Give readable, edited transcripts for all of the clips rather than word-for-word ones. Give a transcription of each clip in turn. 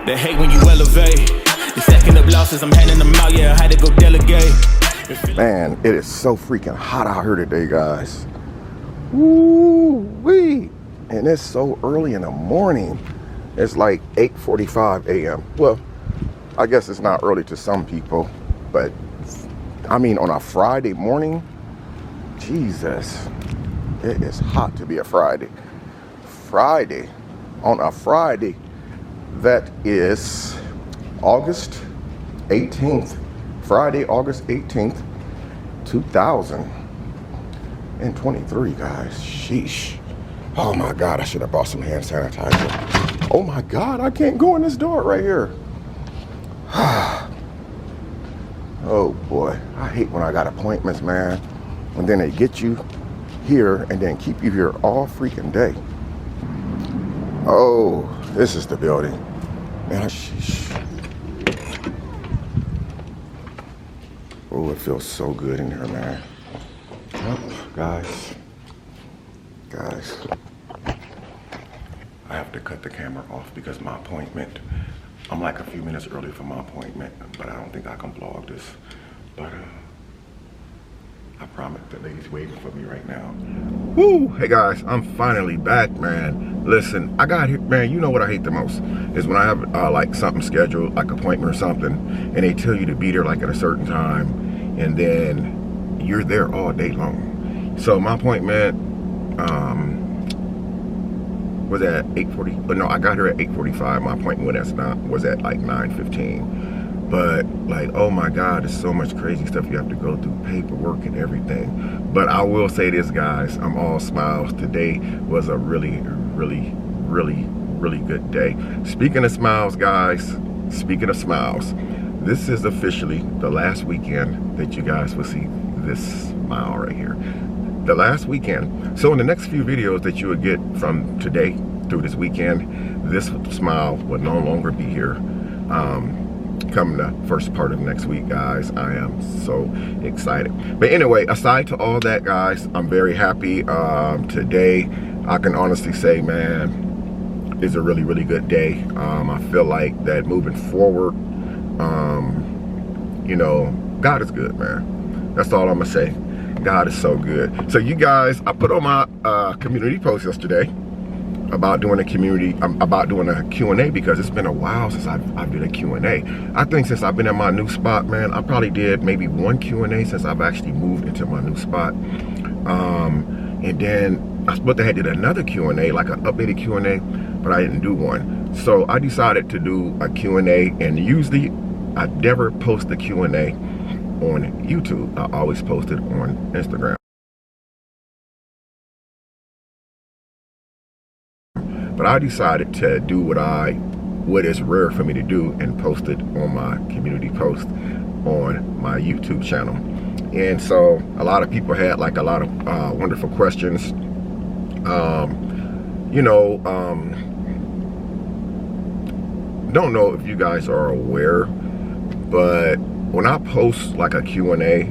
They hate when you elevate. The second of losses, I'm handing them out, yeah, I had to go delegate. Man, it is so freaking hot out here today, guys. Woo-wee. And it's so early in the morning. It's like 8:45 a.m. Well, I guess it's not early to some people, but I mean, on a Friday morning, Jesus, it is hot to be a Friday. On a Friday, that is August 18th. Friday, August 18th, 2023, guys. Sheesh. Oh my God, I should have bought some hand sanitizer. Oh my God, I can't go in this door right here. Oh boy, I hate when I got appointments, man. And then they get you here and then keep you here all freaking day. Oh, this is the building. Man, sheesh. Oh, it feels so good in here, man. Oh, guys, I have to cut the camera off because my appointment, I'm like a few minutes early for my appointment, but I don't think I can vlog this. But I promise the lady's waiting for me right now. Woo! Hey guys, I'm finally back, man. Listen, I got here, man. You know what I hate the most is when I have like something scheduled, like appointment or something, and they tell you to be there like at a certain time, and then you're there all day long. So my appointment was at 8:40. But no, I got here at 8:45. My appointment was at like 9:15. But like, oh my God, there's so much crazy stuff you have to go through, paperwork and everything. But I will say this, guys, I'm all smiles. Today was a really good day. Speaking of smiles, guys, this is officially the last weekend that you guys will see this smile right here. The last weekend. So in the next few videos that you will get from today through this weekend, this smile will no longer be here. Come the first part of next week, guys. I am so excited. But anyway, aside to all that, guys, I'm very happy. Today, I can honestly say, man, is a really good day. I feel like that moving forward, you know, God is good, man. That's all I'm gonna say. God is so good. So you guys, I put on my community post yesterday about doing a Q&A because it's been a while since I did a Q&A. I think since I've been in my new spot, man, I probably did maybe one Q&A since I've actually moved into my new spot. And then I was supposed to have did another Q&A, like an updated Q&A, but I didn't do one. So I decided to do a Q&A, and usually I never post the Q&A on YouTube. I always post it on Instagram. But I decided to do what is rare for me to do and post it on my community post on my YouTube channel. And so a lot of people had like a lot of wonderful questions. You know, don't know if you guys are aware, but when I post like a Q&A,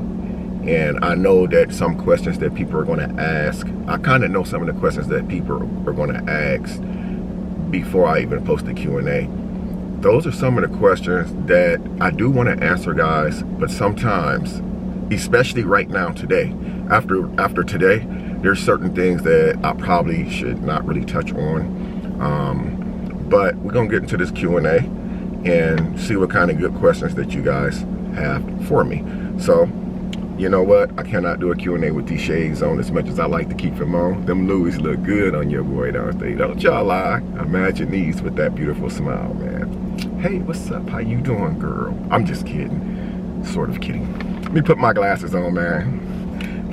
and I know that some questions that people are going to ask, I kind of know some of the questions that people are going to ask before I even post the Q&A. Those are some of the questions that I do want to answer, guys, but sometimes, especially right now today, after today, there's certain things that I probably should not really touch on. But we're going to get into this Q&A and see what kind of good questions that you guys have for me. So, you know what? I cannot do a Q&A with these shades on as much as I like to keep them on. Them Louis look good on your boy, don't they? Don't y'all lie. Imagine these with that beautiful smile, man. Hey, what's up? How you doing, girl? I'm just kidding. Sort of kidding. Let me put my glasses on, man,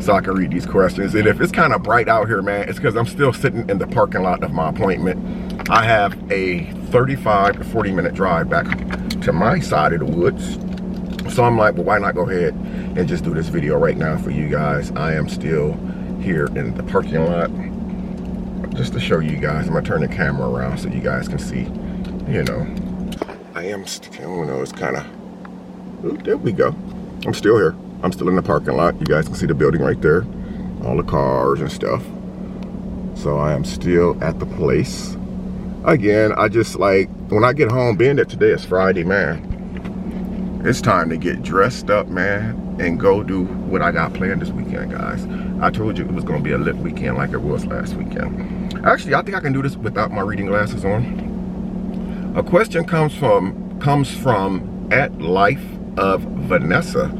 so I can read these questions. And if it's kind of bright out here, man, it's because I'm still sitting in the parking lot of my appointment. I have a 35 to 40 minute drive back to my side of the woods. So I'm like, well, why not go ahead and just do this video right now for you guys. I am still here in the parking lot. Just to show you guys, I'm gonna turn the camera around so you guys can see, you know. I am still, you know, it's kind of, there we go. I'm still here. I'm still in the parking lot. You guys can see the building right there. All the cars and stuff. So I am still at the place. again, I just like, when I get home, being that today is Friday, man, it's time to get dressed up, man, and go do what I got planned this weekend, guys. I told you it was going to be a lit weekend like it was last weekend. Actually, I think I can do this without my reading glasses on. A question comes from @life_of_Vanessa.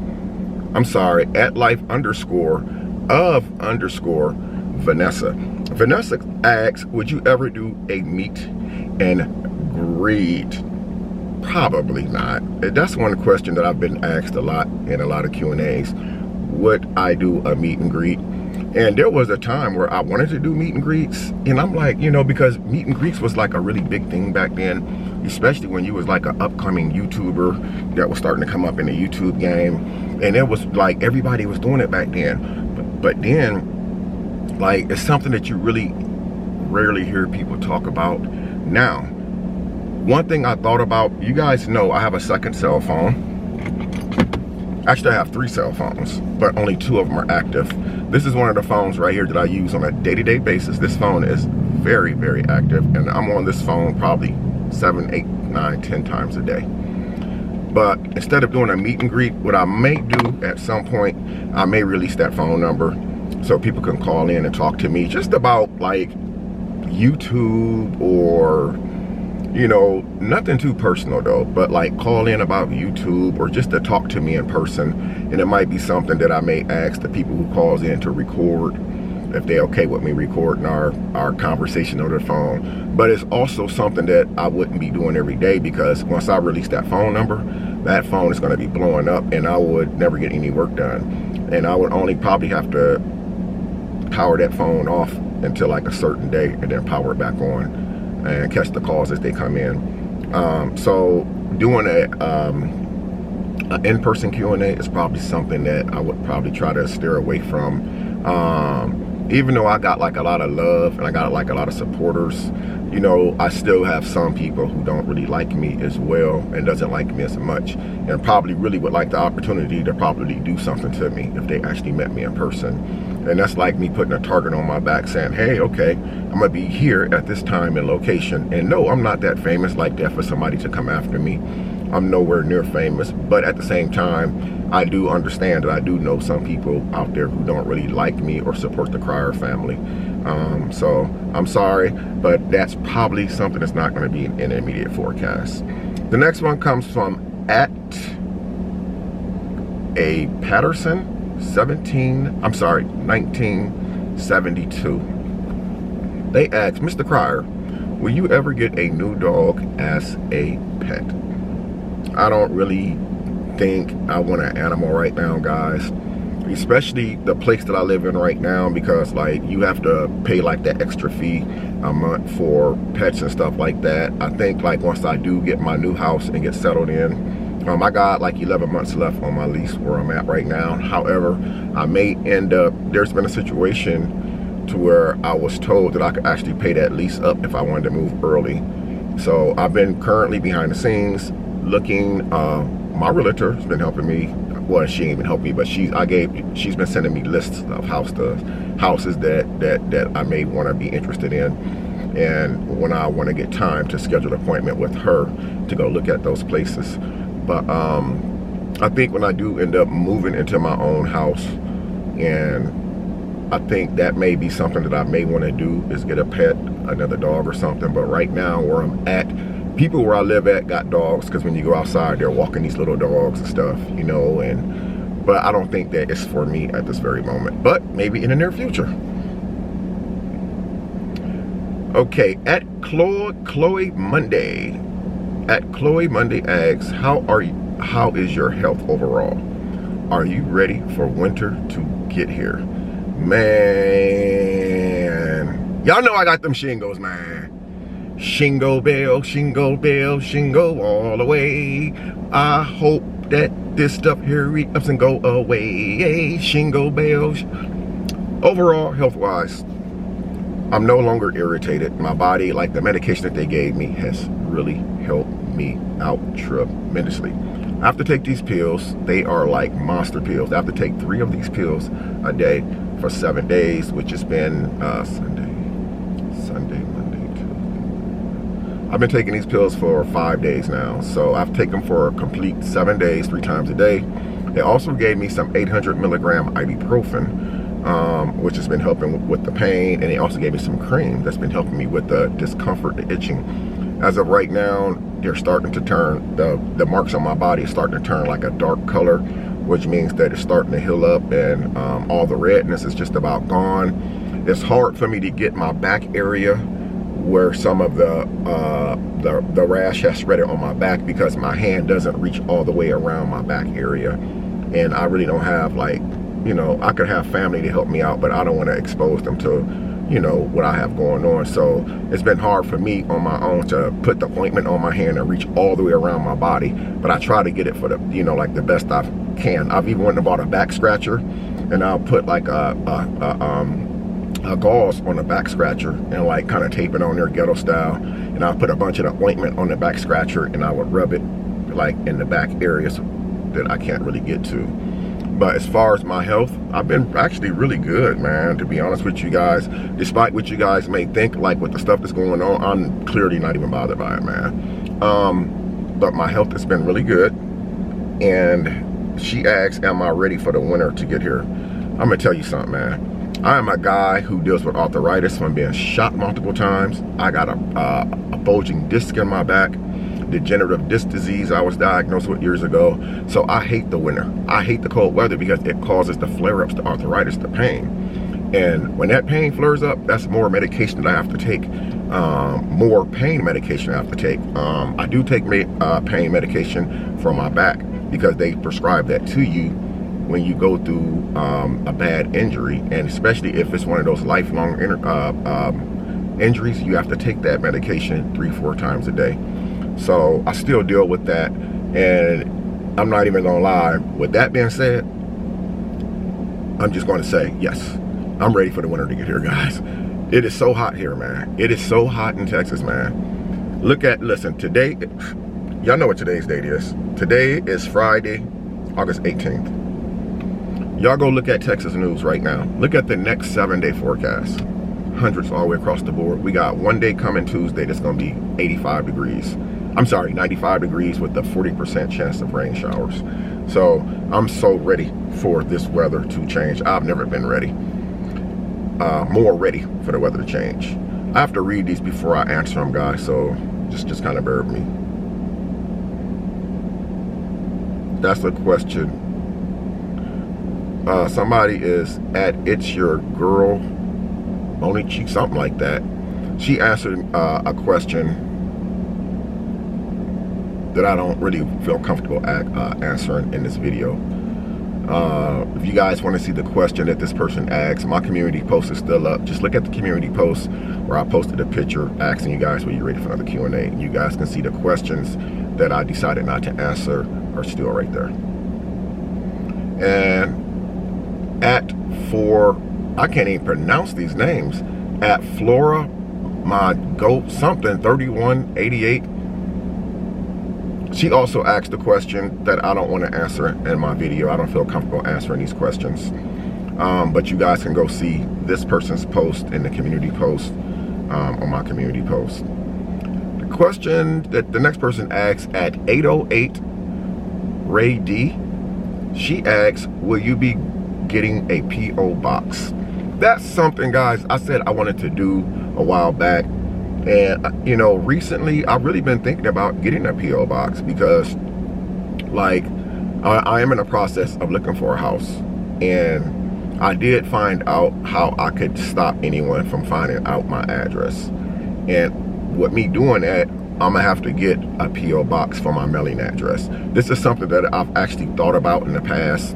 I'm sorry, @life_of_Vanessa. Vanessa asks, would you ever do a meet and greet? Probably not. That's one question that I've been asked a lot in a lot of Q&As. Would I do a meet and greet? And there was a time where I wanted to do meet and greets, and I'm like, you know, because meet and greets was like a really big thing back then, especially when you was like an upcoming YouTuber that was starting to come up in the YouTube game, and it was like everybody was doing it back then. But then, like, it's something that you really rarely hear people talk about now. One thing I thought about, you guys know I have a second cell phone. Actually, I have 3 cell phones, but only 2 of them are active. This is one of the phones right here that I use on a day-to-day basis. This phone is very, very active, and I'm on this phone probably 7, 8, 9, 10 times a day. But instead of doing a meet and greet, what I may do at some point, I may release that phone number so people can call in and talk to me just about like YouTube, or, you know, nothing too personal though, but like call in about YouTube or just to talk to me in person. And it might be something that I may ask the people who calls in to record, if they're okay with me recording our conversation over the phone. But it's also something that I wouldn't be doing every day, because once I release that phone number, that phone is going to be blowing up and I would never get any work done. And I would only probably have to power that phone off until like a certain day and then power it back on and catch the calls as they come in. So doing an in-person Q&A is probably something that I would probably try to steer away from. Even though I got like a lot of love and I got like a lot of supporters, you know, I still have some people who don't really like me as well and doesn't like me as much, and probably really would like the opportunity to probably do something to me if they actually met me in person. And that's like me putting a target on my back saying, hey, okay, I'm gonna be here at this time and location. And no, I'm not that famous like that for somebody to come after me. I'm nowhere near famous, but at the same time, I do understand that I do know some people out there who don't really like me or support the Cryer family. So I'm sorry, but that's probably something that's not going to be in an immediate forecast. The next one comes from @Patterson1972. They asked, Mr. Cryer, will you ever get a new dog as a pet? I don't really think I want an animal right now, guys, especially the place that I live in right now, because like you have to pay like that extra fee a month for pets and stuff like that. I think like once I do get my new house and get settled in, I got like 11 months left on my lease where I'm at right now. However, I may end up, there's been a situation to where I was told that I could actually pay that lease up if I wanted to move early. So I've been currently behind the scenes looking. My realtor has been helping me. Well, she ain't even helped me, but she's been sending me lists of houses that I may want to be interested in, and when I want to get time to schedule an appointment with her to go look at those places. But I think when I do end up moving into my own house, and I think that may be something that I may want to do, is get a pet, another dog or something. But right now where I'm at, people where I live at got dogs, because when you go outside, they're walking these little dogs and stuff, you know. But I don't think that it's for me at this very moment, but maybe in the near future. Okay, @Chloe Monday asks, how is your health overall? Are you ready for winter to get here? Man, y'all know I got them shingles, man. Shingle bell, shingle bell, shingle all the way. I hope that this stuff hurry ups and go away. Shingle bells. Overall, health-wise, I'm no longer irritated. My body, like the medication that they gave me, has really helped me out tremendously. I have to take these pills. They are like monster pills. I have to take 3 of these pills a day for 7 days, which has been Sunday, Monday, Tuesday. I've been taking these pills for 5 days now. So I've taken them for a complete 7 days, 3 times a day. They also gave me some 800 milligram ibuprofen, which has been helping with the pain. And they also gave me some cream that's been helping me with the discomfort, the itching. As of right now, they're starting to turn, the marks on my body is starting to turn like a dark color, which means that it's starting to heal up, and all the redness is just about gone. It's hard for me to get my back area where some of the rash has spread on my back, because my hand doesn't reach all the way around my back area. And I really don't have, like, you know, I could have family to help me out, but I don't want to expose them to, you know, what I have going on. So it's been hard for me on my own to put the ointment on my hand and reach all the way around my body. But I try to get it for the, you know, like the best I can. I've even went and bought a back scratcher, and I'll put like a gauze on the back scratcher and like kind of tape it on there ghetto style. And I'll put a bunch of the ointment on the back scratcher, and I would rub it like in the back areas that I can't really get to. But as far as my health, I've been actually really good, man, to be honest with you guys. Despite what you guys may think, like with the stuff that's going on, I'm clearly not even bothered by it, man. But my health has been really good. And she asks, am I ready for the winter to get here? I'm gonna tell you something, man. I am a guy who deals with arthritis from being shot multiple times. I got a bulging disc in my back, degenerative disc disease I was diagnosed with years ago. So I hate the winter. I hate the cold weather because it causes the flare-ups, the arthritis, the pain. And when that pain flares up, that's more medication that I have to take, more pain medication I have to take. I do take pain medication for my back, because they prescribe that to you when you go through a bad injury. And especially if it's one of those lifelong injuries, you have to take that medication 3-4 times a day. So I still deal with that, and I'm not even gonna lie. With that being said, I'm just gonna say, yes, I'm ready for the winter to get here, guys. It is so hot here, man. It is so hot in Texas, man. Listen, today, y'all know what today's date is. Today is Friday, August 18th. Y'all go look at Texas news right now. Look at the next 7-day forecast. Hundreds all the way across the board. We got one day coming Tuesday that's gonna be 85 degrees. I'm sorry, 95 degrees with a 40% chance of rain showers. So I'm so ready for this weather to change. I've never been ready. More ready for the weather to change. I have to read these before I answer them, guys, so just kind of bear with me. That's the question. Somebody is at It's Your Girl, Monique Cheek, something like that. She answered a question that I don't really feel comfortable answering in this video. If you guys want to see the question that this person asked, my community post is still up. Just look at the community post where I posted a picture asking you guys, were you ready for another Q&A? And you guys can see the questions that I decided not to answer are still right there. And I can't even pronounce these names, at Flora, my goat something 3188. She also asked a question that I don't want to answer in my video. I don't feel comfortable answering these questions. But you guys can go see this person's post in the community post, on my community post. The question that the next person asks at 808 Ray D, she asks, will you be getting a P.O. box? That's something, guys, I said I wanted to do a while back. And, you know, recently I've really been thinking about getting a P.O. box, because, like, I am in the process of looking for a house. And I did find out how I could stop anyone from finding out my address. And with me doing that, I'm gonna have to get a P.O. box for my mailing address. This is something that I've actually thought about in the past.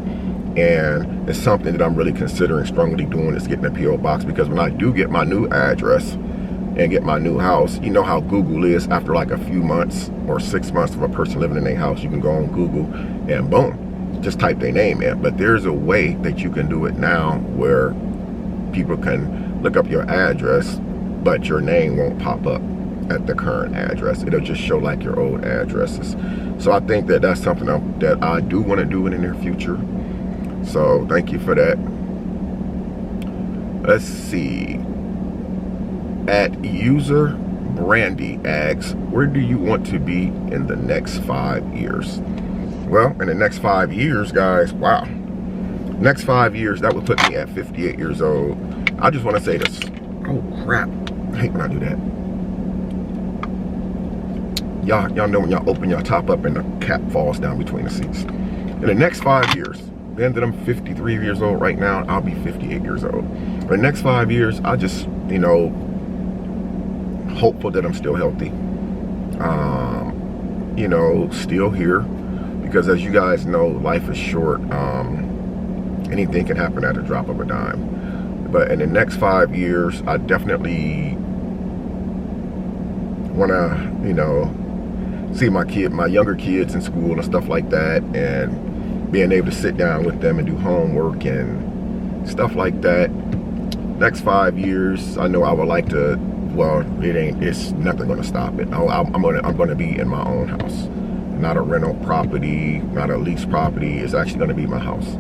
And it's something that I'm really considering strongly doing, is getting a P.O. box, because when I do get my new address and get my new house, you know how Google is. After like a few months or 6 months of a person living in their house, you can go on Google and boom, just type their name in. But there's a way that you can do it now where people can look up your address, but your name won't pop up at the current address. It'll just show like your old addresses. So I think that that's something that I do want to do in the near future. So thank you for that. Let's see. At user Brandy asks, where do you want to be in the next 5 years? Well, in the next 5 years, guys, wow. Next 5 years, that would put me at 58 years old. I just want to say this. Oh, crap. I hate when I do that. Y'all know when y'all open your top up and the cap falls down between the seats. In the next 5 years, then that I'm 53 years old right now, I'll be 58 years old. In the next 5 years, I just, you know, hopeful that I'm still healthy. You know, still here. Because as you guys know, life is short. Anything can happen at the drop of a dime. But in the next 5 years, I definitely want to, you know, see my younger kids in school and stuff like that, and being able to sit down with them and do homework and stuff like that. Next 5 years, I know I would like to. Well, it's nothing going to stop it. I'm going to be in my own house, not a rental property, not a lease property. It's actually going to be my house.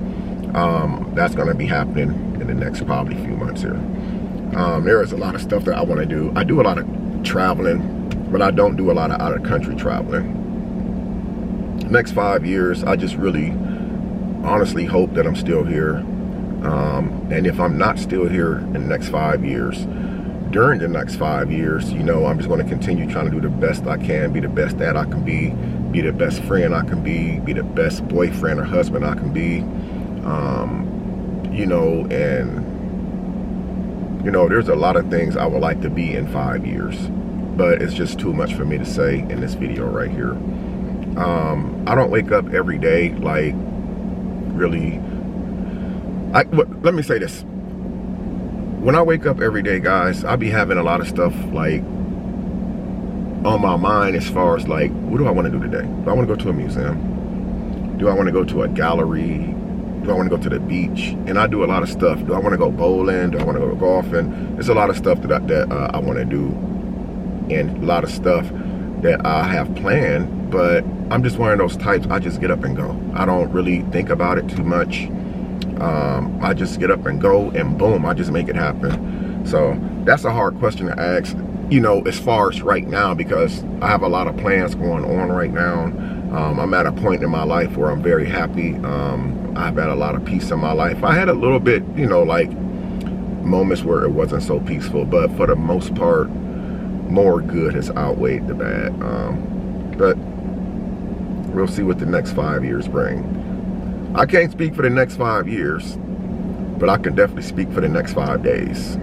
That's going to be happening in the next probably few months here. There is a lot of stuff that I want to do. I do a lot of traveling, but I don't do a lot of out of country traveling. Next 5 years, I just really honestly hope that I'm still here. And if I'm not still here in the next 5 years, during the next 5 years, you know, I'm just going to continue trying to do the best I can, be the best dad I can be the best friend I can be the best boyfriend or husband I can be. You know, and you know, there's a lot of things I would like to be in 5 years, but it's just too much for me to say in this video right here. I don't wake up every day like really. Let me say this. When I wake up every day, guys, I be having a lot of stuff like on my mind as far as like, what do I want to do today? Do I want to go to a museum? Do I want to go to a gallery? Do I want to go to the beach? And I do a lot of stuff. Do I want to go bowling? Do I want to go golfing? There's a lot of stuff that I want to do, and a lot of stuff that I have planned, but I'm just one of those types, I just get up and go. I don't really think about it too much. I just get up and go, and boom, I just make it happen. So that's a hard question to ask, you know, as far as right now, because I have a lot of plans going on right now. I'm at a point in my life where I'm very happy. I've had a lot of peace in my life. I had a little bit, you know, like moments where it wasn't so peaceful, but for the most part, more good has outweighed the bad. But we'll see what the next 5 years bring. I can't speak for the next 5 years, but I can definitely speak for the next 5 days.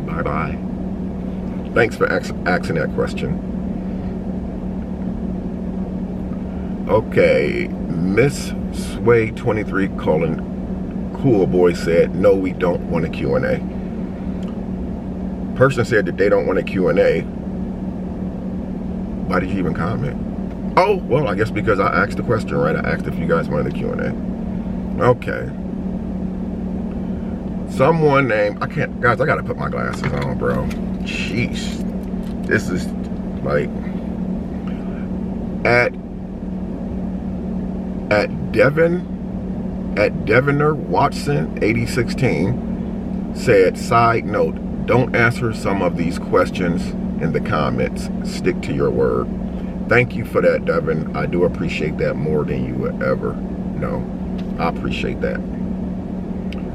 Bye-bye. Thanks for asking that question. Okay, Miss Sway23 Cool Boy said, no, we don't want a Q&A. Person said that they don't want a Q&A. Why did you even comment? Oh, well, I guess because I asked the question, right? I asked if you guys wanted a Q&A. Okay. Someone named, guys, I gotta put my glasses on, bro. Jeez. This is like, at Devoner Watson 8016 said, side note, don't answer some of these questions in the comments. Stick to your word. Thank you for that, Devin. I do appreciate that more than you would ever know. I appreciate that.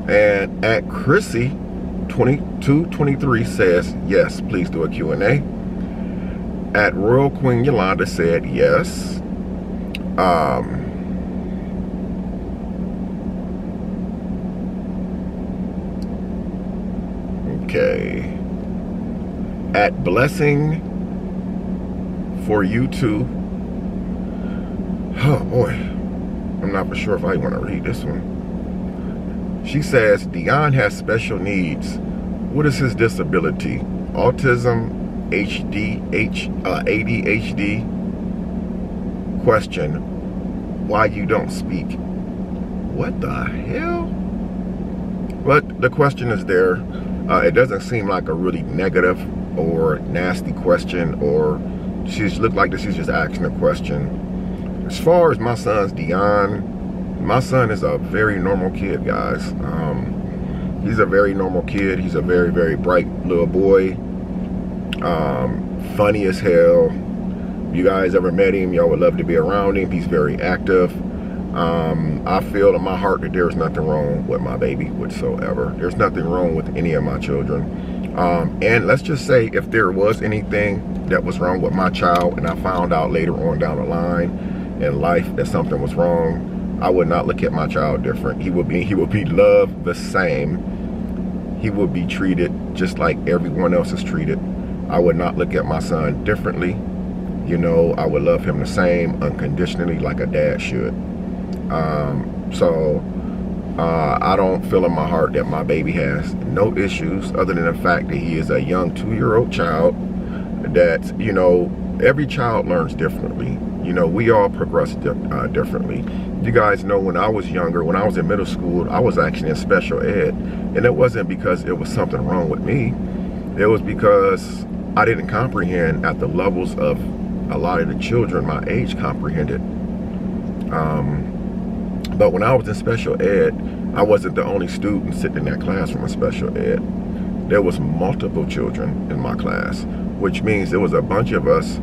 And at Chrissy 2223 says, yes, please do a Q&A. At Royal Queen Yolanda said, yes. Okay. At Blessing for you too. Oh boy, I'm not for sure if I want to read this one. She says, Dion has special needs. What is his disability? Autism, ADHD? Question, why you don't speak? What the hell? But the question is there. It doesn't seem like a really negative or nasty question, or she's looked like that she's just asking a question. As far as my son's Dion, my son is a very normal kid, guys. He's a very normal kid. He's a very, very bright little boy. Funny as hell. If you guys ever met him, y'all would love to be around him. He's very active. I feel in my heart that there's nothing wrong with my baby whatsoever. There's nothing wrong with any of my children. And let's just say if there was anything that was wrong with my child and I found out later on down the line in life that something was wrong, I would not look at my child different. He would be loved the same. He would be treated just like everyone else is treated. I would not look at my son differently. You know, I would love him the same, unconditionally, like a dad should. I don't feel in my heart that my baby has no issues other than the fact that he is a young 2-year-old child that, you know, every child learns differently. You know, we all progress differently. You guys know when I was younger, when I was in middle school, I was actually in special ed. And it wasn't because it was something wrong with me. It was because I didn't comprehend at the levels of a lot of the children my age comprehended. But when I was in special ed, I wasn't the only student sitting in that classroom in special ed. There was multiple children in my class, which means there was a bunch of us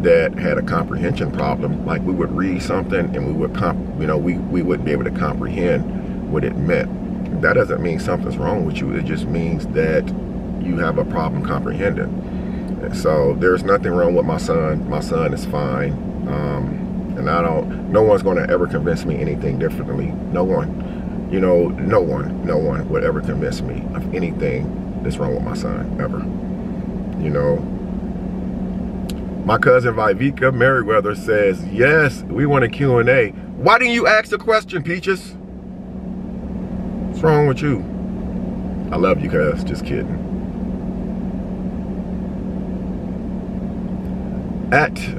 that had a comprehension problem. Like we would read something and we would we wouldn't be able to comprehend what it meant. That doesn't mean something's wrong with you. It just means that you have a problem comprehending. So there's nothing wrong with my son. My son is fine. And no one's going to ever convince me anything differently. No one, you know, no one would ever convince me of anything that's wrong with my son, ever. You know, my cousin Viveka Merriweather says, yes, we want a Q&A. Why didn't you ask the question, Peaches? What's wrong with you? I love you, cuz. Just kidding.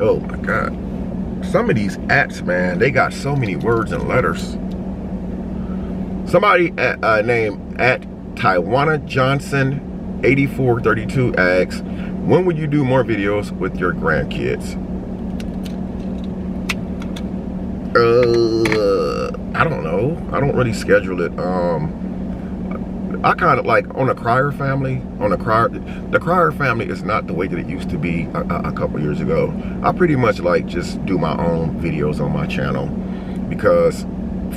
Oh my God. Some of these ats, man, they got so many words and letters. Somebody named Taiwana Johnson 8432 asks, when would you do more videos with your grandkids? I don't know. I don't really schedule it. I kind of like on TheCryerFamily. The TheCryerFamily is not the way that it used to be a couple years ago. I pretty much like just do my own videos on my channel because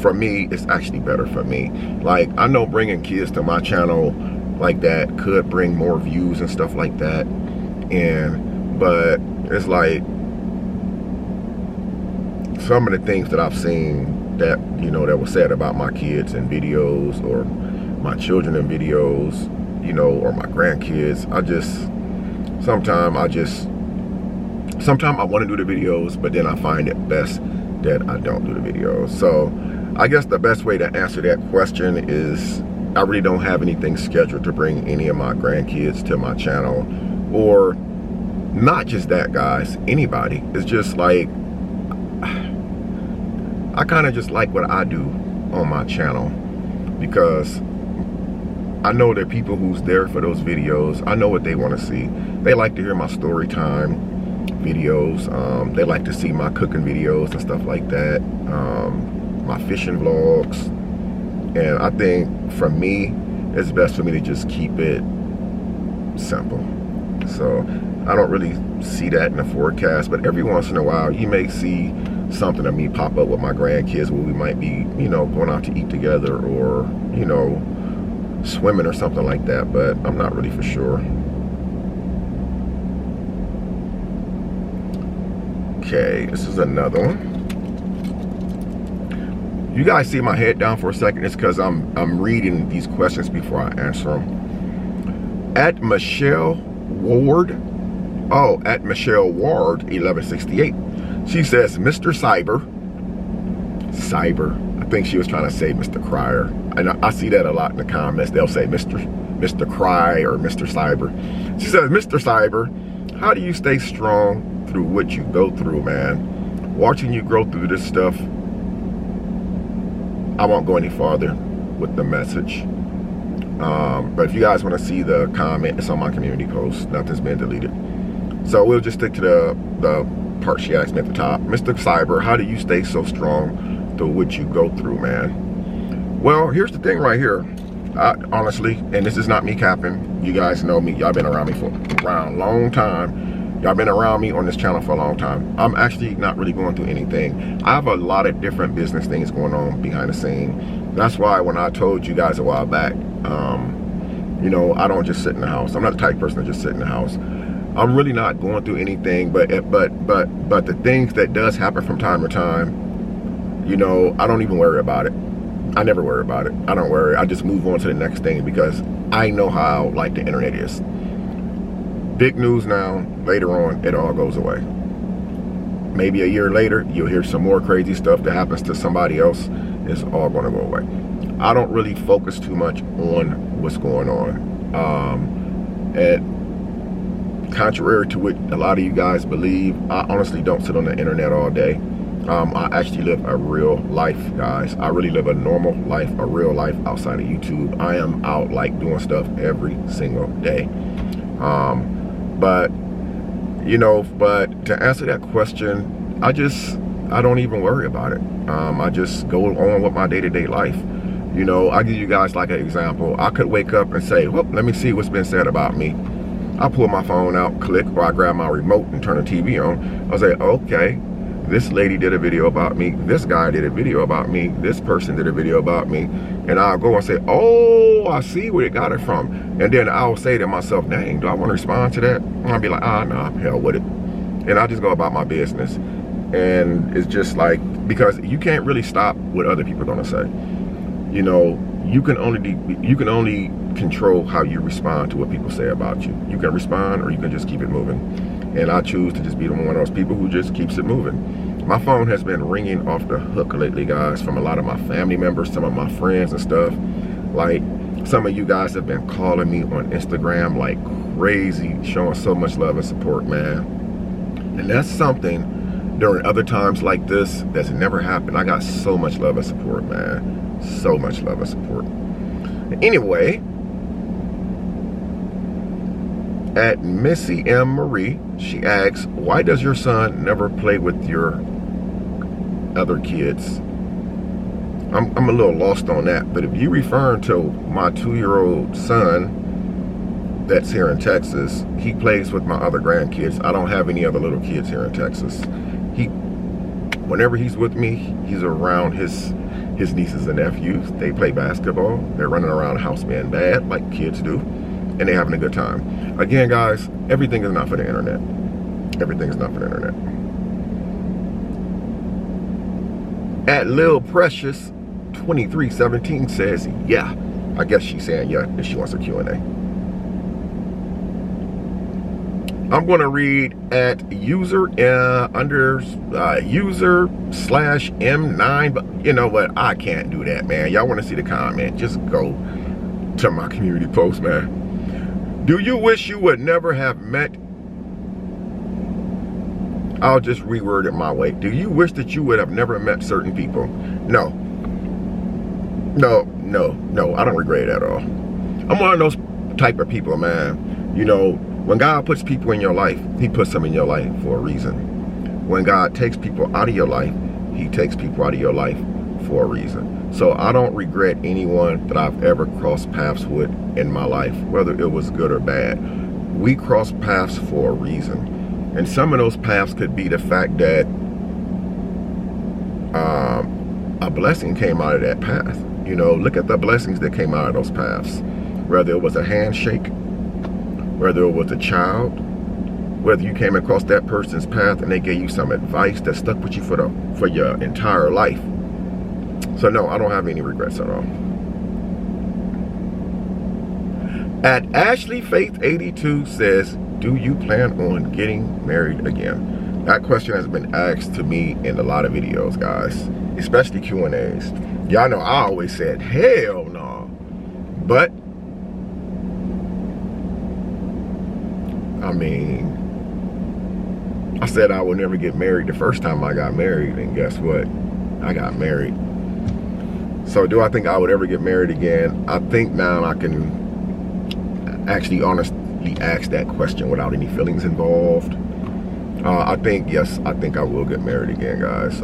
for me, it's actually better for me. Like I know bringing kids to my channel like that could bring more views and stuff like that. But it's like some of the things that I've seen that, you know, that was said about my kids in videos or my children in videos, you know, or my grandkids. Sometimes I want to do the videos, but then I find it best that I don't do the videos. So I guess the best way to answer that question is I really don't have anything scheduled to bring any of my grandkids to my channel. Or not just that, guys, anybody. It's just like I kind of just like what I do on my channel because I know there are people who's there for those videos. I know what they want to see. They like to hear my story time videos. They like to see my cooking videos and stuff like that. My fishing vlogs. And I think for me, it's best for me to just keep it simple. So I don't really see that in the forecast, but every once in a while you may see something of me pop up with my grandkids where we might be, you know, going out to eat together or, you know, swimming or something like that, but I'm not really for sure. Okay, this is another one. You guys see my head down for a second? It's because I'm reading these questions before I answer them. At Michelle Ward, at Michelle Ward 1168, she says, Mr. Cyber. I think she was trying to say Mr. Crier. And I see that a lot in the comments. They'll say Mr. Cry or Mr. Cyber. She says, Mr. Cyber, how do you stay strong through what you go through, man? Watching you grow through this stuff, I won't go any farther with the message. But if you guys want to see the comment, it's on my community post. Nothing's been deleted. So we'll just stick to the part she asked me at the top. Mr. Cyber, how do you stay so strong through what you go through, man? Well, here's the thing right here. honestly, and this is not me capping, you guys know me, y'all been around me for a long time. Y'all been around me on this channel for a long time. I'm actually not really going through anything. I have a lot of different business things going on behind the scene. That's why when I told you guys a while back, you know, I don't just sit in the house. I'm not the type of person to just sit in the house. I'm really not going through anything, but the things that does happen from time to time, you know, I don't even worry about it. I never worry about it. I don't worry. I just move on to the next thing because I know how like the internet is. Big news now, later on, it all goes away. Maybe a year later, you'll hear some more crazy stuff that happens to somebody else. It's all going to go away. I don't really focus too much on what's going on. And contrary to what a lot of you guys believe, I honestly don't sit on the internet all day. I actually live a real life, guys. I really live a normal life, a real life outside of YouTube. I am out like doing stuff every single day. But you know, but to answer that question, I don't even worry about it. I just go on with my day-to-day life. You know, I'll give you guys like an example. I could wake up and say, well, let me see what's been said about me. I pull my phone out, click, or I grab my remote and turn the TV on. I'll say, okay, this lady did a video about me. This guy did a video about me. This person did a video about me. And I'll go and say, oh, I see where it got it from. And then I'll say to myself, dang, do I want to respond to that? And I'll be like, nah, hell with it. And I'll just go about my business. And it's just like, because you can't really stop what other people are going to say. You know, you can only control how you respond to what people say about you. You can respond or you can just keep it moving. And I choose to just be one of those people who just keeps it moving. My phone has been ringing off the hook lately, guys, from a lot of my family members, some of my friends and stuff. Like, some of you guys have been calling me on Instagram like crazy, showing so much love and support, man. And that's something during other times like this that's never happened. I got so much love and support, man. So much love and support. Anyway, at Missy M. Marie, she asks, why does your son never play with your other kids? I'm a little lost on that, but if you referring to my 2-year-old son that's here in Texas, he plays with my other grandkids. I don't have any other little kids here in Texas. Whenever he's with me, he's around his nieces and nephews. They play basketball. They're running around the house being bad like kids do, and they're having a good time. Again, guys, everything is not for the internet. Everything is not for the internet. At Lil Precious 2317 says, yeah. I guess she's saying yeah if she wants a Q&A. I'm going to read at user/M9, but you know what? I can't do that, man. Y'all want to see the comment? Just go to my community post, man. Do you wish you would never have met? I'll just reword it my way. Do you wish that you would have never met certain people? No. No, I don't regret it at all. I'm one of those type of people, man. You know, when God puts people in your life, he puts them in your life for a reason. When God takes people out of your life, he takes people out of your life for a reason. So I don't regret anyone that I've ever crossed paths with in my life, whether it was good or bad. We cross paths for a reason. And some of those paths could be the fact that a blessing came out of that path. You know, look at the blessings that came out of those paths. Whether it was a handshake, whether it was a child, whether you came across that person's path and they gave you some advice that stuck with you for your entire life. So no, I don't have any regrets at all. At Ashley Faith 82 says, do you plan on getting married again? That question has been asked to me in a lot of videos, guys, especially Q&As. Y'all know I always said, hell no. But, I mean, I said I would never get married the first time I got married, and guess what? I got married. So do I think I would ever get married again? I think now I can actually honestly ask that question without any feelings involved. I think, yes, I think I will get married again, guys.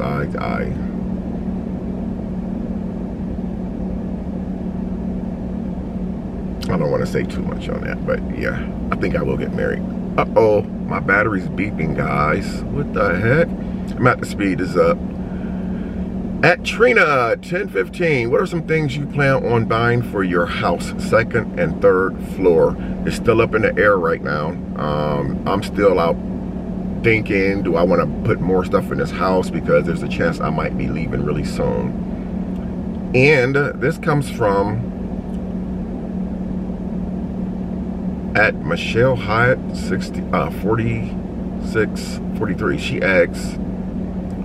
I don't want to say too much on that, but yeah, I think I will get married. Uh-oh, my battery's beeping, guys. What the heck? I'm at the speed is up. At Trina 1015, what are some things you plan on buying for your house, second and third floor? It's still up in the air right now. I'm still out thinking, do I want to put more stuff in this house, because there's a chance I might be leaving really soon. And this comes from at Michelle Hyatt 4643. She asks,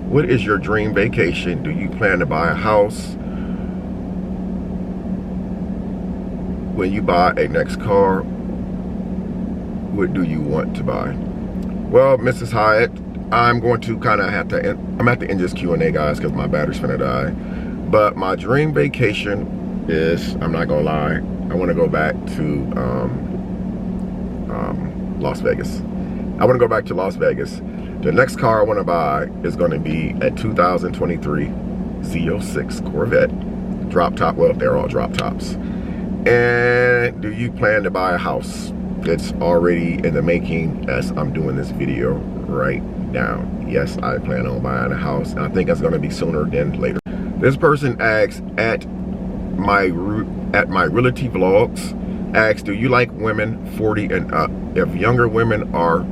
what is your dream vacation? Do you plan to buy a house? When you buy a next car, what do you want to buy? Well, Mrs. Hyatt, I'm going to kind of have to end, I'm at the end of this Q&A, guys, because my battery's finna die. But my dream vacation is, I'm not gonna lie, I want to go back to Las Vegas. I want to go back to Las Vegas. The next car I want to buy is going to be a 2023 Z06 Corvette. Drop top, well, they're all drop tops. And do you plan to buy a house? It's already in the making as I'm doing this video right now. Yes, I plan on buying a house. I think it's going to be sooner than later. This person asks at my realty vlogs, asks, do you like women 40 and up? If younger women are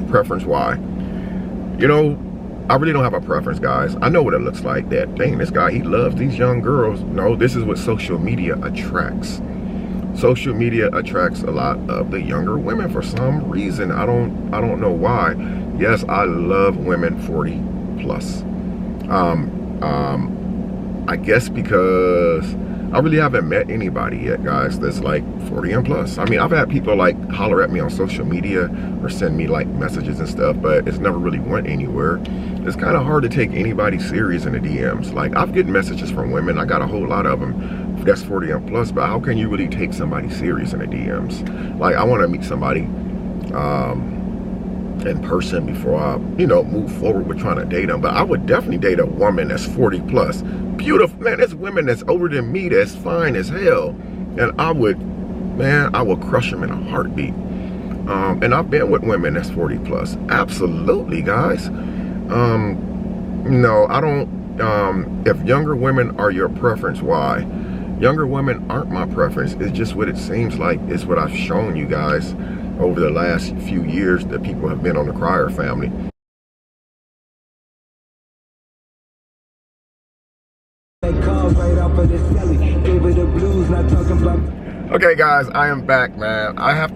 preference, why? You know, I really don't have a preference, guys. I know what it looks like. That, dang, this guy, he loves these young girls. No, this is what social media attracts. Social media attracts a lot of the younger women for some reason. I don't know why. Yes, I love women 40 plus. I guess because I really haven't met anybody yet, guys, that's like 40 and plus. I mean, I've had people like holler at me on social media or send me like messages and stuff, but it's never really went anywhere. It's kind of hard to take anybody serious in the DMs. Like, I've gotten messages from women, I got a whole lot of them, that's 40 and plus, but how can you really take somebody serious in the DMs? Like, I want to meet somebody in person before I, you know, move forward with trying to date them. But I would definitely date a woman that's 40 plus. Beautiful, man, there's women that's older than me that's fine as hell. And I would crush them in a heartbeat. And I've been with women that's 40 plus. Absolutely, guys. No, I don't, if younger women are your preference, why? Younger women aren't my preference. It's just what it seems like. It's what I've shown you guys over the last few years that people have been on the Crier family. Okay, guys, I am back, man. I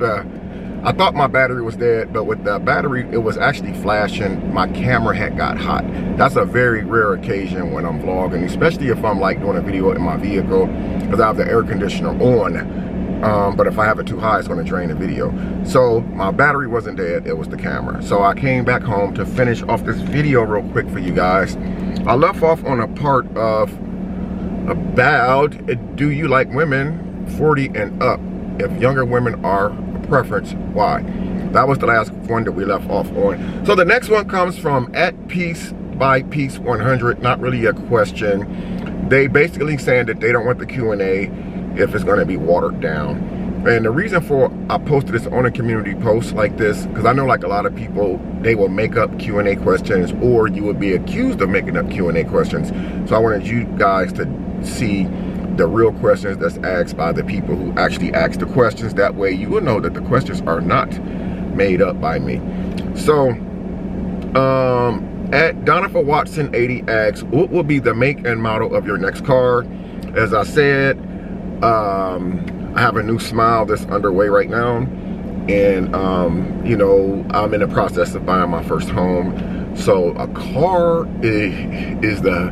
thought my battery was dead, but with the battery, it was actually flashing. My camera had got hot. That's a very rare occasion when I'm vlogging, especially if I'm like doing a video in my vehicle, because I have the air conditioner on. But if I have it too high, it's going to drain the video. So my battery wasn't dead, it was the camera. So I came back home to finish off this video real quick for you guys. I left off on a part of about, do you like women 40 and up? If younger women are a preference, why? That was the last one that we left off on. So the next one comes from at Peace by Peace 100. Not really a question. They basically saying that they don't want the Q&A if it's going to be watered down. And the reason for I posted this on a community post like this, because I know like a lot of people, they will make up Q&A questions, or you would be accused of making up Q&A questions. So I wanted you guys to see the real questions that's asked by the people who actually ask the questions. That way you will know that the questions are not made up by me. So at Donovan Watson 80 asks, what will be the make and model of your next car? As I said, I have a new Smile that's underway right now, and you know, I'm in the process of buying my first home. So a car is the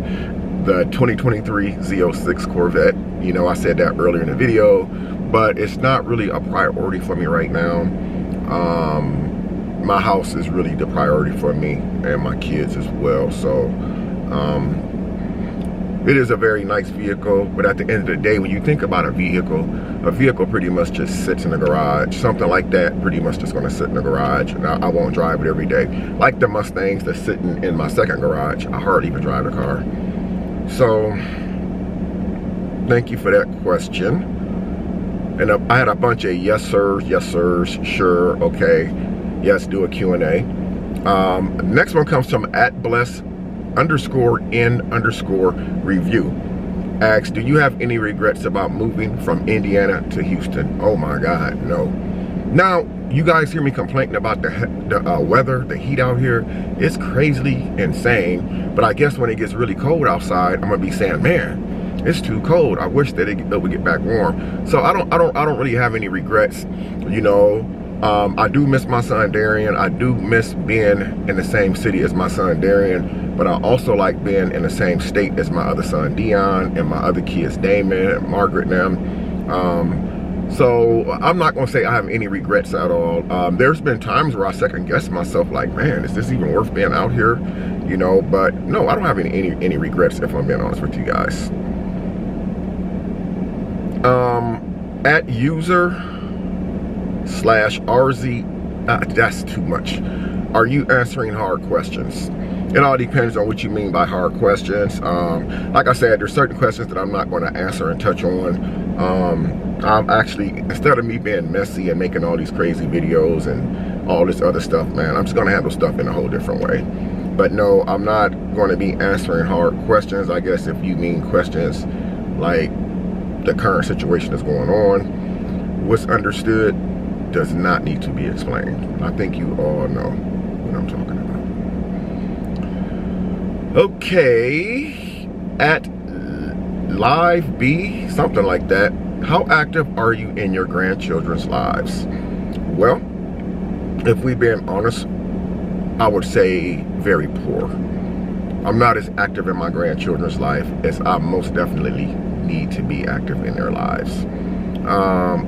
2023 Z06 Corvette. You know, I said that earlier in the video, but it's not really a priority for me right now. My house is really the priority for me and my kids as well. So it is a very nice vehicle, but at the end of the day, when you think about a vehicle pretty much just sits in the garage. Something like that pretty much just gonna sit in the garage, and I won't drive it every day. Like the Mustangs that's sitting in my second garage, I hardly even drive the car. So thank you for that question. And I had a bunch of yes sirs, sure, okay, yes, do a Q&A. Next one comes from @bless_n_review. Asks, do you have any regrets about moving from Indiana to Houston? Oh my God, no. Now, you guys hear me complaining about the weather, the heat out here. It's crazily insane. But I guess when it gets really cold outside, I'm gonna be saying, man, it's too cold. I wish that it would get back warm. So I don't really have any regrets. You know, I do miss my son Darian. I do miss being in the same city as my son Darian, but I also like being in the same state as my other son Dion and my other kids Damon and Margaret and them. So I'm not gonna say I have any regrets at all. There's been times where I second guess myself, like, man, is this even worth being out here? You know, but no, I don't have any regrets, if I'm being honest with you guys. @user/RZ, that's too much. Are you answering hard questions? It all depends on what you mean by hard questions. Like I said, there's certain questions that I'm not going to answer and touch on. I'm actually, instead of me being messy and making all these crazy videos and all this other stuff, man, I'm just going to handle stuff in a whole different way. But no, I'm not going to be answering hard questions. I guess if you mean questions like the current situation that's going on, what's understood does not need to be explained. I think you all know what I'm talking about. Okay, @LiveB, something like that. How active are you in your grandchildren's lives? Well, if we're being honest, I would say very poor. I'm not as active in my grandchildren's life as I most definitely need to be active in their lives.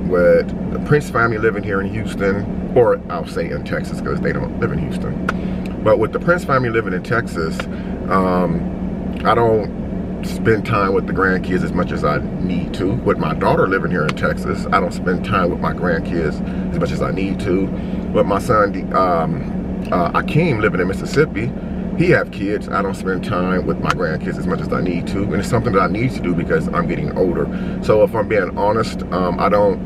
With the Prince family living here in Houston, or I'll say in Texas because they don't live in Houston. But with the Prince family living in Texas, I don't spend time with the grandkids as much as I need to. With my daughter living here in Texas, I don't spend time with my grandkids as much as I need to. With my son, Akeem, living in Mississippi, he have kids. I don't spend time with my grandkids as much as I need to, and it's something that I need to do because I'm getting older. So if I'm being honest, I don't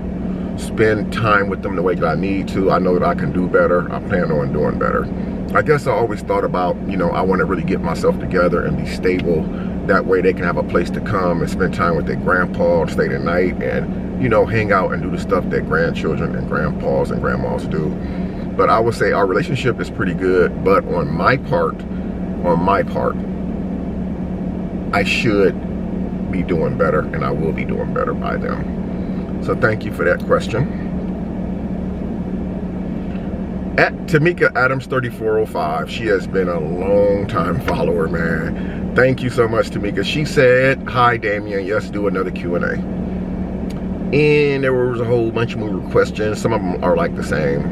spend time with them the way that I need to. I know that I can do better. I plan on doing better. I guess I always thought about, you know, I want to really get myself together and be stable. That way they can have a place to come and spend time with their grandpa and stay the night and, you know, hang out and do the stuff that grandchildren and grandpas and grandmas do. But I would say our relationship is pretty good, but on my part, I should be doing better, and I will be doing better by them. So thank you for that question. @Tamika Adams 3405, she has been a long time follower, man. Thank you so much, Tamika. She said, hi Damian, yes, do another Q&A. And there was a whole bunch more questions. Some of them are like the same.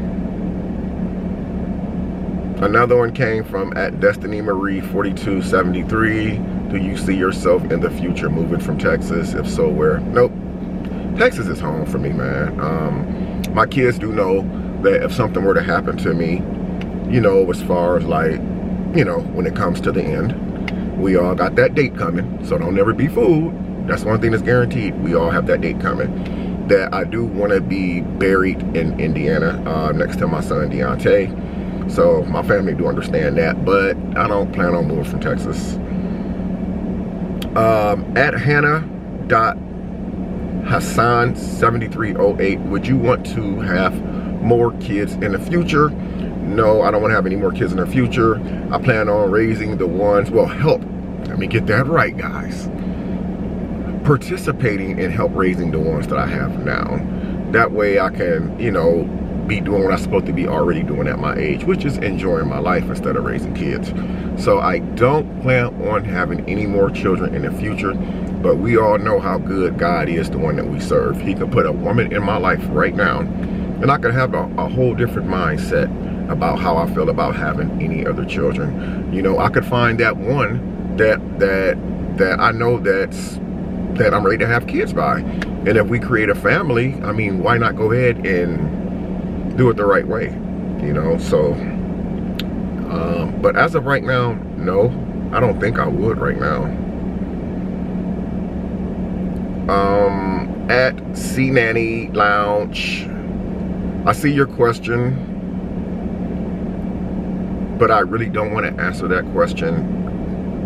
Another one came from @DestinyMarie4273. Do you see yourself in the future moving from Texas? If so, where? Nope. Texas is home for me, man. My kids do know that if something were to happen to me, you know, as far as like, you know, when it comes to the end, we all got that date coming. So don't never be fooled. That's one thing that's guaranteed. We all have that date coming. That I do want to be buried in Indiana next to my son Deontay. So my family do understand that, but I don't plan on moving from Texas. @Hannah.Hassan7308, would you want to have more kids in the future? No, I don't want to have any more kids in the future. I plan on raising the ones, well, let me get that right, guys. Participating in help raising the ones that I have now. That way I can, you know, be doing what I'm supposed to be already doing at my age, which is enjoying my life instead of raising kids. So I don't plan on having any more children in the future, but we all know how good God is, the one that we serve. He can put a woman in my life right now, and I could have a whole different mindset about how I feel about having any other children. You know, I could find that one that I know that I'm ready to have kids by. And if we create a family, I mean, why not go ahead and do it the right way, you know? So but as of right now, no, I don't think I would right now. at CNanny Lounge. I see your question, but I really don't want to answer that question.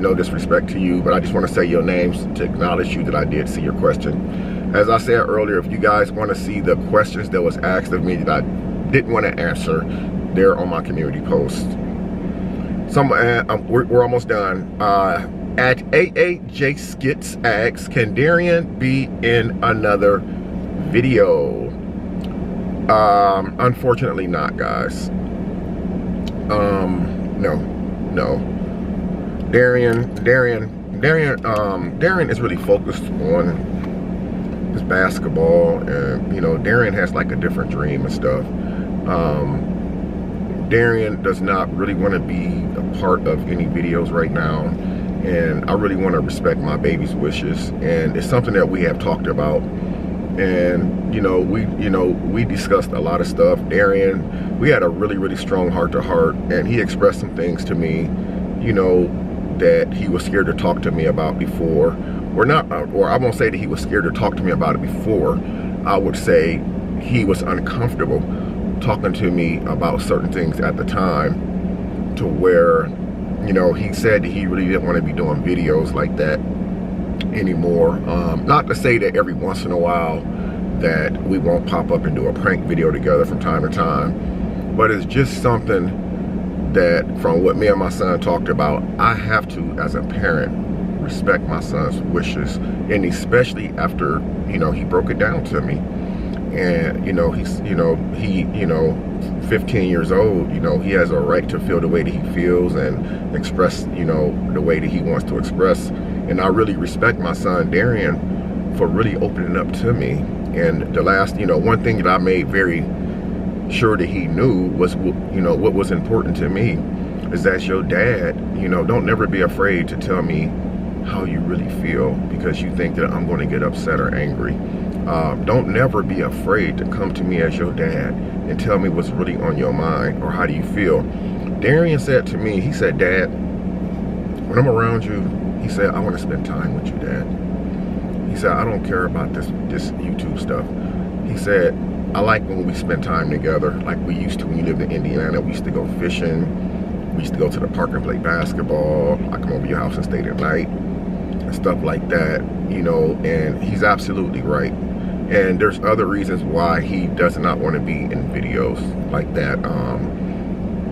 No disrespect to you, but I just want to say your names to acknowledge you that I did see your question. As I said earlier, if you guys want to see the questions that was asked of me that I didn't want to answer, they're on my community post. We're almost done. At AAJ Skits asks, can Darian be in another video? Unfortunately not, guys. No. Darian is really focused on his basketball, and you know, Darian has like a different dream and stuff. Darian does not really want to be a part of any videos right now, and I really want to respect my baby's wishes, and it's something that we have talked about. And we discussed a lot of stuff. Darian, we had a really strong heart-to-heart, and he expressed some things to me, you know, that he was scared to talk to me about before, or I won't say that he was scared to talk to me about it before. I would say he was uncomfortable talking to me about certain things at the time, to where, you know, he said that he really didn't want to be doing videos like that anymore. Not to say that every once in a while that we won't pop up and do a prank video together from time to time, but it's just something that, from what me and my son talked about, I have to, as a parent, respect my son's wishes, and especially after, you know, he broke it down to me. And he 15 years old, you know, he has a right to feel the way that he feels and express, you know, the way that he wants to express. And I really respect my son Darian for really opening up to me. And the last, you know, one thing that I made very sure that he knew was, you know, what was important to me is that your dad, you know, don't never be afraid to tell me how you really feel, because you think that I'm going to get upset or angry. Don't never be afraid to come to me as your dad and tell me what's really on your mind, or how do you feel. Darian said to me, he said, Dad, when I'm around you, he said, I want to spend time with you, Dad. He said, I don't care about this YouTube stuff. He said, I like when we spend time together like we used to when you lived in Indiana. We used to go fishing. We used to go to the park and play basketball. I come over your house and stay the night and stuff like that, you know. And he's absolutely right. And there's other reasons why he does not want to be in videos like that,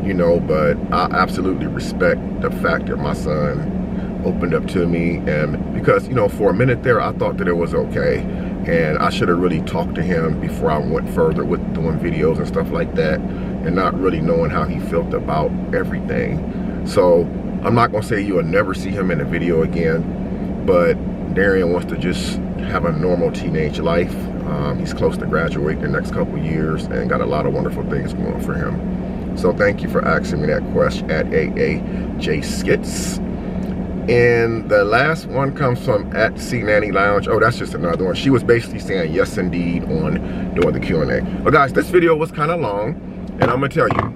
you know, but I absolutely respect the fact that my son opened up to me. And because, you know, for a minute there, I thought that it was okay, and I should have really talked to him before I went further with doing videos and stuff like that, and not really knowing how he felt about everything. So I'm not gonna say you will never see him in a video again, but Darian wants to just have a normal teenage life. He's close to graduating the next couple years and got a lot of wonderful things going for him. So thank you for asking me that question at AAJ Skits. And the last one comes from at CNanny Lounge. Oh, that's just another one. She was basically saying yes indeed on doing the Q&A. Well guys, this video was kind of long, and I'm gonna tell you,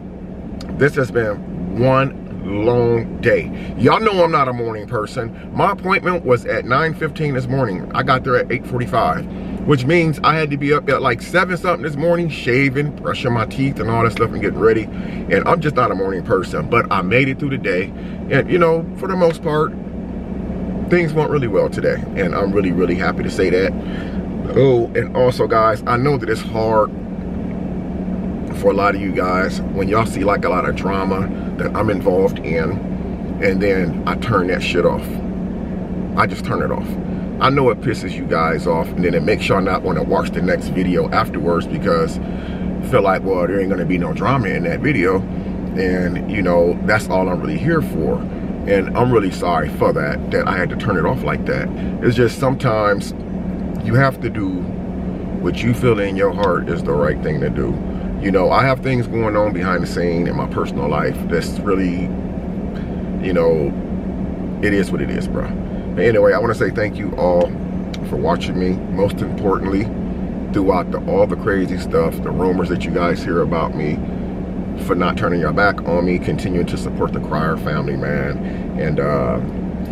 this has been one long day. Y'all know I'm not a morning person. My appointment was at 9:15 this morning. I got there at 8:45, which means I had to be up at like 7 something this morning, shaving, brushing my teeth and all that stuff and getting ready. And I'm just not a morning person, but I made it through the day. And you know, for the most part, things went really well today, and I'm really happy to say that. Oh, and also guys, I know that it's hard for a lot of you guys when y'all see like a lot of drama that I'm involved in, and then I turn that shit off. I just turn it off. I know it pisses you guys off, and then it makes y'all not want to watch the next video afterwards, because you feel like, well, there ain't gonna be no drama in that video, and you know, that's all I'm really here for. And I'm really sorry for that I had to turn it off like that. It's just sometimes you have to do what you feel in your heart is the right thing to do. You know, I have things going on behind the scene in my personal life that's really, you know, it is what it is, bro. But anyway, I want to say thank you all for watching me. Most importantly, throughout all the crazy stuff, the rumors that you guys hear about me, for not turning your back on me, continuing to support the Cryer family, man. And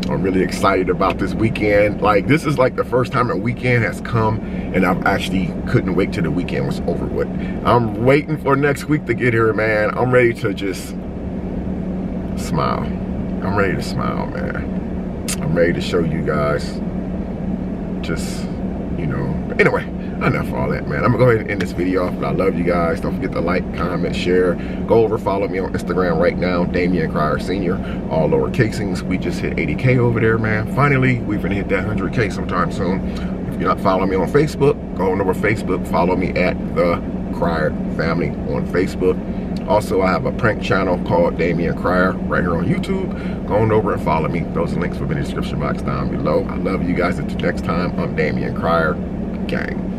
I'm really excited about this weekend. Like, this is like the first time a weekend has come and I've actually couldn't wait till the weekend was over with. I'm waiting for next week to get here, man. I'm ready to just smile. I'm ready to smile, man. I'm ready to show you guys just, you know. Anyway, enough of all that, man. I'm gonna go ahead and end this video off, but I love you guys. Don't forget to like, comment, share. Go over, follow me on Instagram right now, Damian Cryer Sr., all lowercasings. We just hit 80K over there, man. Finally, we're gonna hit that 100K sometime soon. If you're not following me on Facebook, go on over Facebook, follow me at TheCryerFamily on Facebook. Also, I have a prank channel called Damian Cryer right here on YouTube. Go on over and follow me. Those links will be in the description box down below. I love you guys. Until next time, I'm Damian Cryer. Gang.